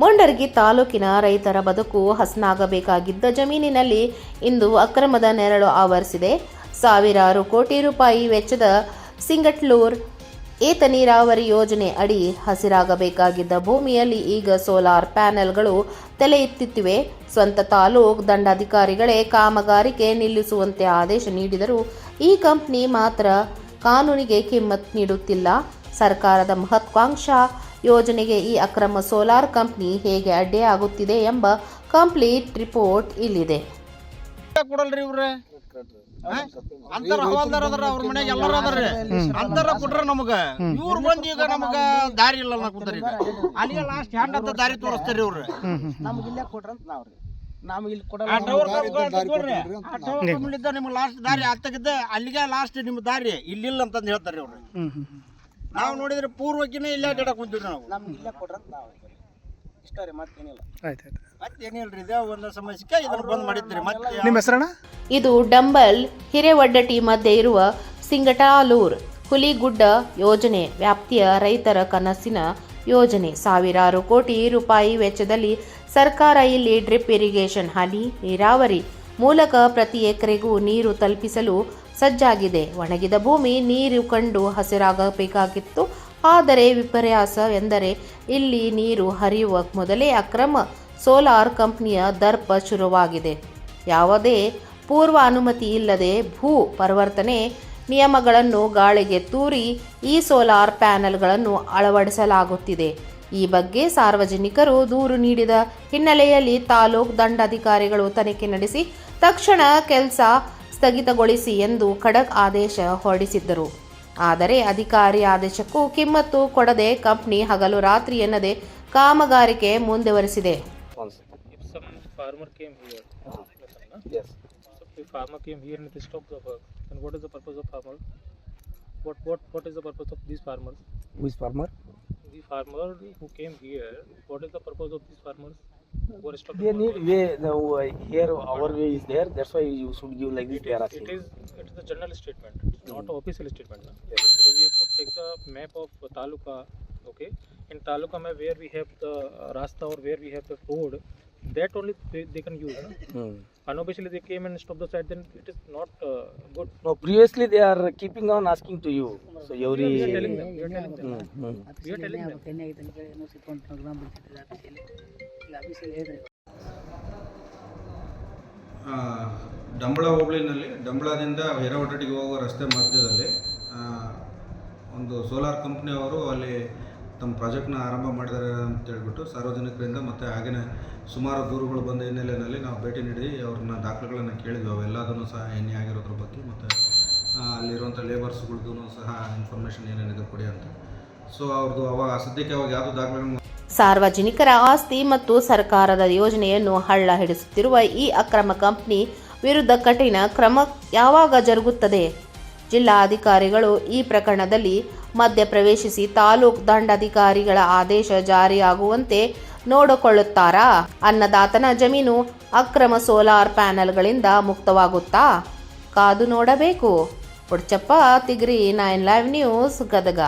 ಮುಂಡರಗಿ ತಾಲೂಕಿನ ರೈತರ ಬದುಕು ಹಸನಾಗಬೇಕಾಗಿದ್ದ ಜಮೀನಿನಲ್ಲಿ ಇಂದು ಅಕ್ರಮದ ನೆರಳು ಆವರಿಸಿದೆ. ಸಾವಿರಾರು ಕೋಟಿ ರೂಪಾಯಿ ವೆಚ್ಚದ ಸಿಂಗಟ್ಲೂರ್ ಏತ ನೀರಾವರಿ ಯೋಜನೆ ಅಡಿ ಹಸಿರಾಗಬೇಕಾಗಿದ್ದ ಭೂಮಿಯಲ್ಲಿ ಈಗ ಸೋಲಾರ್ ಪ್ಯಾನೆಲ್ಗಳು ತಲೆ ಎತ್ತುತ್ತಿವೆ. ಸ್ವಂತ ತಾಲೂಕು ದಂಡಾಧಿಕಾರಿಗಳೇ ಕಾಮಗಾರಿಕೆ ನಿಲ್ಲಿಸುವಂತೆ ಆದೇಶ ನೀಡಿದರೂ ಈ ಕಂಪನಿ ಮಾತ್ರ ಕಾನೂನಿಗೆ ಕಿಮ್ಮತ್ ನೀಡುತ್ತಿಲ್ಲ. ಸರ್ಕಾರದ ಮಹತ್ವಾಕಾಂಕ್ಷಾ ಯೋಜನೆಗೆ ಈ ಅಕ್ರಮ ಸೋಲಾರ್ ಕಂಪನಿ ಹೇಗೆ ಅಡ್ಡಿಯಾಗುತ್ತಿದೆ ಎಂಬ ಕಂಪ್ಲೀಟ್ ರಿಪೋರ್ಟ್ ಇಲ್ಲಿದೆ. ಅಂತರ ಹವಾಲ್ದಾರ್ ಅದಾರ, ಅವ್ರ ಮನೆಯಾಗ ಎಲ್ಲರೂ ಅದಾರ್ರಿ. ಅಂತರ ಕೊಟ್ರ ನಮಗ ಇವ್ರು ಬಂದ್ ಈಗ ನಮಗ ದಾರಿ ಇಲ್ಲ ಕುಂತಾರ. ಈಗ ಅಲ್ಲಿಗೆ ಲಾಸ್ಟ್ ಹ್ಯಾಂಡ್ ಅಂತ ದಾರಿ ತೋರಿಸ್ತಾರಿ ಅವ್ರು. ನಮ್ಗೆ ಇಲ್ಲೇ ಕೊಡ್ರಂತ ನಾವ್ರಿ ನಮ್ಗೆ ಇಲ್ಲಿ ಕೊಡ ನಿಮ್ಗೆ ಲಾಸ್ಟ್ ದಾರಿ ಆಗ್ತಾಗಿದ್ದ ಅಲ್ಲಿಗೆ ಲಾಸ್ಟ್ ನಿಮ್ ದಾರಿ ಇಲ್ಲಿಲ್ಲ ಅಂತಂದ್ ಹೇಳ್ತಾರಿ ಅವ್ರು. ನಾವು ನೋಡಿದ್ರೆ ಪೂರ್ವಕ್ಕಿನ ಇಲ್ಲೇ ಅಡ್ಡಾಡಕ್ ಕುಂತೀವಿ ನಾವು. ನಮ್ಗೆ ಇಲ್ಲೇ ಕೊಡ್ರಂತ ನಾವ್ ಇಷ್ಟ ರೀ, ಮತ್ತೇನಿಲ್ಲ. ಮತ್ತೇನಿಲ್ರಿ, ಇದೇ ಒಂದು ಸಮಸ್ಯೆ ಇದನ್ನ ಬಂದ್ ಮಾಡಿದ್ರಿ. ಮತ್ತೆ ನಿಮ್ಮ ಹೆಸರಣ್ಣ? ಇದು ಡಂಬಲ್ ಹಿರೇವಡ್ಡಟಿ ಮಧ್ಯೆ ಇರುವ ಸಿಂಗಟಾಲೂರ್ ಹುಲಿಗುಡ್ಡ ಯೋಜನೆ ವ್ಯಾಪ್ತಿಯ ರೈತರ ಕನಸಿನ ಯೋಜನೆ. ಸಾವಿರಾರು ಕೋಟಿ ರೂಪಾಯಿ ವೆಚ್ಚದಲ್ಲಿ ಸರ್ಕಾರ ಇಲ್ಲಿ ಡ್ರಿಪ್ ಇರಿಗೇಷನ್ ಹನಿ ನೀರಾವರಿ ಮೂಲಕ ಪ್ರತಿ ಎಕರೆಗೂ ನೀರು ತಲುಪಿಸಲು ಸಜ್ಜಾಗಿದೆ. ಒಣಗಿದ ಭೂಮಿ ನೀರು ಕಂಡು ಹಸಿರಾಗಬೇಕಾಗಿತ್ತು. ಆದರೆ ವಿಪರ್ಯಾಸವೆಂದರೆ ಇಲ್ಲಿ ನೀರು ಹರಿಯುವ ಮೊದಲೇ ಅಕ್ರಮ ಸೋಲಾರ್ ಕಂಪನಿಯ ದರ್ಪ ಶುರುವಾಗಿದೆ. ಯಾವುದೇ ಪೂರ್ವ ಅನುಮತಿ ಇಲ್ಲದೆ ಭೂ ಪರಿವರ್ತನೆ ನಿಯಮಗಳನ್ನು ಗಾಳಿಗೆ ತೂರಿ ಈ ಸೋಲಾರ್ ಪ್ಯಾನೆಲ್ಗಳನ್ನು ಅಳವಡಿಸಲಾಗುತ್ತಿದೆ. ಈ ಬಗ್ಗೆ ಸಾರ್ವಜನಿಕರು ದೂರು ನೀಡಿದ ಹಿನ್ನೆಲೆಯಲ್ಲಿ ತಾಲೂಕು ದಂಡಾಧಿಕಾರಿಗಳು ತನಿಖೆ ನಡೆಸಿ ತಕ್ಷಣ ಕೆಲಸ ಸ್ಥಗಿತಗೊಳಿಸಿ ಎಂದು ಖಡಕ್ ಆದೇಶ ಹೊರಡಿಸಿದ್ದರು. ಆದರೆ ಅಧಿಕಾರಿ ಆದೇಶಕ್ಕೂ ಕಿಮ್ಮತ್ತು ಕೊಡದೆ ಕಂಪನಿ ಹಗಲು ರಾತ್ರಿ ಎನ್ನದೆ ಕಾಮಗಾರಿಕೆ ಮುಂದುವರಿಸಿದೆ. Farmer came here and they stopped the work. And what is the purpose of farmer? What is the purpose of these farmers? Which farmer? The farmer who came here. What is the purpose of these farmers? Who are stopped They need way. Now here our way is there. That's why you should give like this. It is the general statement. It's not an official statement. No? Yes. Because we have to take the map of taluka. Okay. In taluka map where we have the rasta or where we have the road, that only they can use. No? Unofficially they came and stopped the site, then it is not good. No, previously they are keeping on asking to you. So every We are telling them. We are telling them. We are telling them. Dambal ಹೋಬಳಿನಲ್ಲಿ ಡಂಬಳದಿಂದ ಹಿರೇವಡ್ಡಟಿಗೆ ಹೋಗುವ ರಸ್ತೆ ಮಧ್ಯದಲ್ಲಿ ಒಂದು solar ಕಂಪ್ನಿಯವರು ಅಲ್ಲಿ ತಮ್ಮ ಪ್ರಾಜೆಕ್ಟ್ನ ಆರಂಭ ಮಾಡಿದ್ದಾರೆ ಅಂತ ಹೇಳ್ಬಿಟ್ಟು ಸಾರ್ವಜನಿಕರಿಂದ ಮತ್ತು ಹಾಗೆಯೇ ಸುಮಾರು ದೂರುಗಳು ಬಂದ ಹಿನ್ನೆಲೆಯಲ್ಲಿ ನಾವು ಭೇಟಿ ನೀಡಿ ಅವ್ರನ್ನ ದಾಖಲೆಗಳನ್ನು ಕೇಳಿದ್ವಿ. ಅವೆಲ್ಲದನ್ನು ಸಹ ಎಣ್ಣೆ ಆಗಿರೋದ್ರ ಬಗ್ಗೆ ಮತ್ತು ಅಲ್ಲಿರುವಂಥ ಲೇಬರ್ಸ್ಗಳ್ದು ಸಹ ಇನ್ಫಾರ್ಮೇಷನ್ ಏನೇನಿದೆ ಕೊಡಿ ಅಂತ. ಸೊ ಅವ್ರದ್ದು ಅವಾಗ ಸದ್ಯಕ್ಕೆ ಅವಾಗ ಯಾವುದೋ ದಾಖಲೆಗಳನ್ನು ಸಾರ್ವಜನಿಕರ ಆಸ್ತಿ ಮತ್ತು ಸರ್ಕಾರದ ಯೋಜನೆಯನ್ನು ಹಳ್ಳ ಹಿಡಿಸುತ್ತಿರುವ ಈ ಅಕ್ರಮ ಕಂಪನಿ ವಿರುದ್ಧ ಕಠಿಣ ಕ್ರಮ ಯಾವಾಗ ಜರುಗುತ್ತದೆ? ಜಿಲ್ಲಾಧಿಕಾರಿಗಳು ಈ ಪ್ರಕರಣದಲ್ಲಿ ಮಧ್ಯಪ್ರವೇಶಿಸಿ ತಾಲೂಕು ದಂಡಾಧಿಕಾರಿಗಳ ಆದೇಶ ಜಾರಿಯಾಗುವಂತೆ ನೋಡಿಕೊಳ್ಳುತ್ತಾರಾ? ಅನ್ನದಾತನ ಜಮೀನು ಅಕ್ರಮ ಸೋಲಾರ್ ಪ್ಯಾನೆಲ್ಗಳಿಂದ ಮುಕ್ತವಾಗುತ್ತಾ? ಕಾದು ನೋಡಬೇಕು. ಉಡ್ಚಪ್ಪ ತಿಗ್ರಿ 9 ಲೈವ್ ನ್ಯೂಸ್ ಗದಗ.